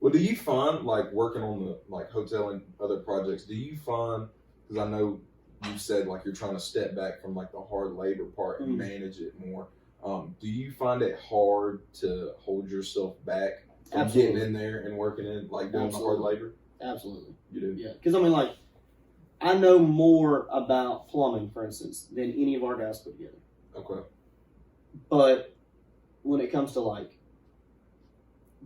Well, do you find, like, working on the, like, hotel and other projects, do you find, because I know you said, like, you're trying to step back from, like, the hard labor part and manage it more. Do you find it hard to hold yourself back from getting in there and working in, like, doing the hard labor? Absolutely. You do? Yeah. Because, I mean, like, I know more about plumbing, for instance, than any of our guys put together. Okay. But when it comes to, like,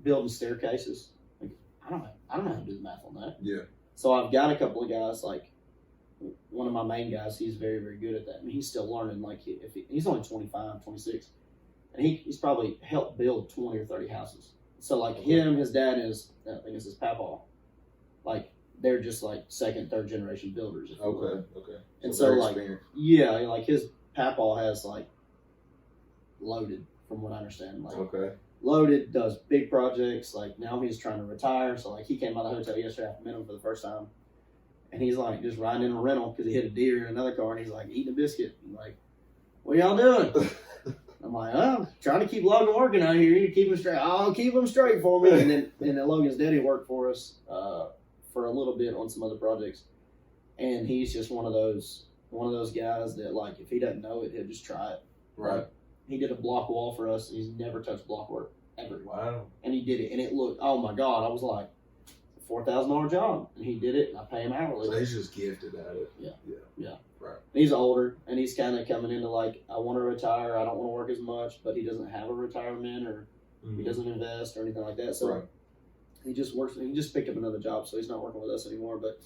building staircases, like, I don't know how to do the math on that. Yeah. So I've got a couple of guys, like, one of my main guys, he's very, very good at that. I mean, he's still learning. Like, he's only 25, 26, and he's probably helped build 20 or 30 houses. So, like, him, his dad is, I think it's his papa, like, they're just, like, second, third generation builders. Okay. And so like, yeah, like, his papa has, like, Loaded, from what I understand. Like, Loaded does big projects. Like, now he's trying to retire. So, like, he came out of the hotel yesterday. I met him for the first time. And he's, like, just riding in a rental because he hit a deer in another car. And he's, like, eating a biscuit. I'm like, what y'all doing? I'm like, oh, trying to keep Logan working out here. You keep him straight. I'll keep him straight for me. And then Logan's daddy worked for us for a little bit on some other projects. And he's just one of those guys that, like, if he doesn't know it, he'll just try it. Right. He did a block wall for us. He's never touched block work ever. Wow. And he did it, and it looked, oh my God, I was like, $4,000 job, and he did it, and I pay him hourly. So he's just gifted at it. Yeah. Right. He's older, and he's kind of coming into, like, I want to retire. I don't want to work as much, but he doesn't have a retirement, or he doesn't invest or anything like that. So he just works. He just picked up another job, so he's not working with us anymore. But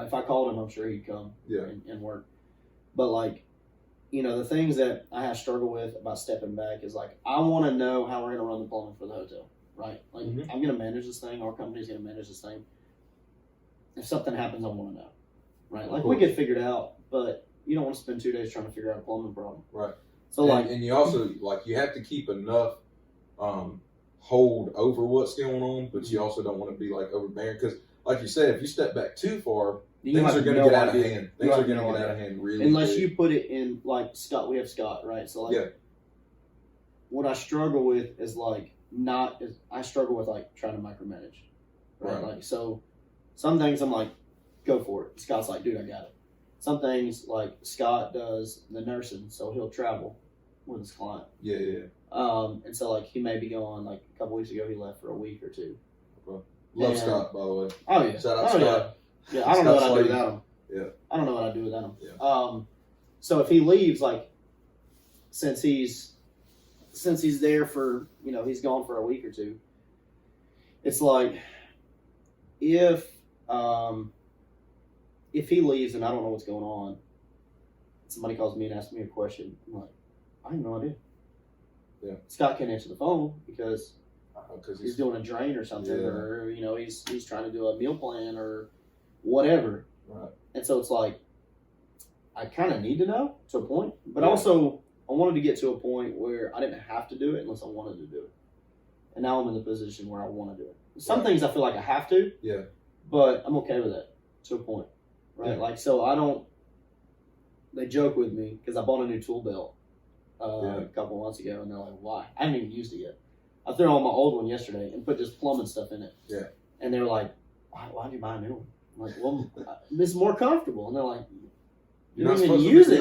if I called him, I'm sure he'd come and work. But, like, you know, the things that I have struggled with about stepping back is, like, I want to know how we're going to run the plumbing for the hotel, right? Like, I'm going to manage this thing. Our company's going to manage this thing. If something happens, I want to know, right? Like, we get figured out, but you don't want to spend 2 days trying to figure out a plumbing problem. Right. So, and you also, like, you have to keep enough hold over what's going on, but you also don't want to be, like, overbearing. Because, like you said, if you step back too far, things are going to get out of hand. Things are going to get out of hand really unless quick. you put it in, like, Scott. We have Scott, right? So, like, what I struggle with is, like, I struggle with, like, trying to micromanage. Right? Like, so some things I'm like, go for it. Scott's like, dude, I got it. Some things, like, Scott does the nursing, so he'll travel with his client. Yeah. And so, like, he may be gone, like, a couple weeks ago, he left for a week or two. Okay. Love Scott, by the way. Oh, yeah. Shout out Scott. Yeah, I don't know what I'd do without him. Yeah. I don't know what I'd do without him. Yeah. So if he leaves, like, since he's there for, you know, he's gone for a week or two, it's like, if he leaves and I don't know what's going on, somebody calls me and asks me a question, I'm like, I have no idea. Yeah. Scott can't answer the phone because he's doing a drain or something, or, you know, he's trying to do a meal plan or whatever. Right. And so it's like, I kind of need to know to a point, but also I wanted to get to a point where I didn't have to do it unless I wanted to do it. And now I'm in the position where I want to do it. Some things I feel like I have to, but I'm okay with that to a point, right? Yeah. Like, so they joke with me because I bought a new tool belt a couple months ago, and they're like, why? I haven't even used it yet. I threw on my old one yesterday and put this plumbing stuff in it. Yeah. And they're like, why'd you buy a new one? I'm like, well, this is more comfortable. And they're like, you don't even use it.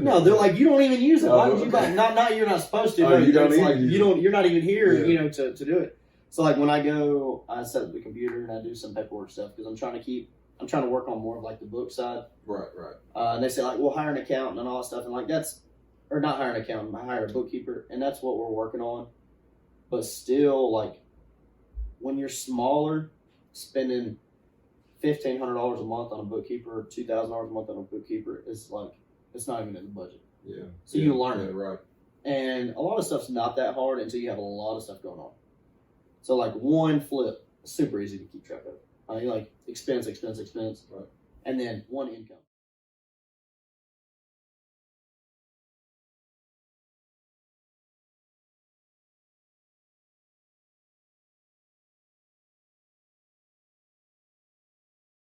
No, they're like, you don't even use it. Why would you buy it? Not you're not supposed to. You don't it's like, use it. You're not even here, you know, to do it. So, like, when I go, I set up the computer and I do some paperwork stuff because I'm trying to work on more of, like, the book side. Right. And they say, like, we'll hire an accountant and all that stuff. And, like, or not hire an accountant, but hire a bookkeeper. And that's what we're working on. But still, like, when you're smaller, spending $1,500 a month on a bookkeeper, $2,000 a month on a bookkeeper is, like, it's not even in the budget. Yeah. So you learn it. Right. And a lot of stuff's not that hard until you have a lot of stuff going on. So, like, one flip, super easy to keep track of. Like, expense, Right. and then one income.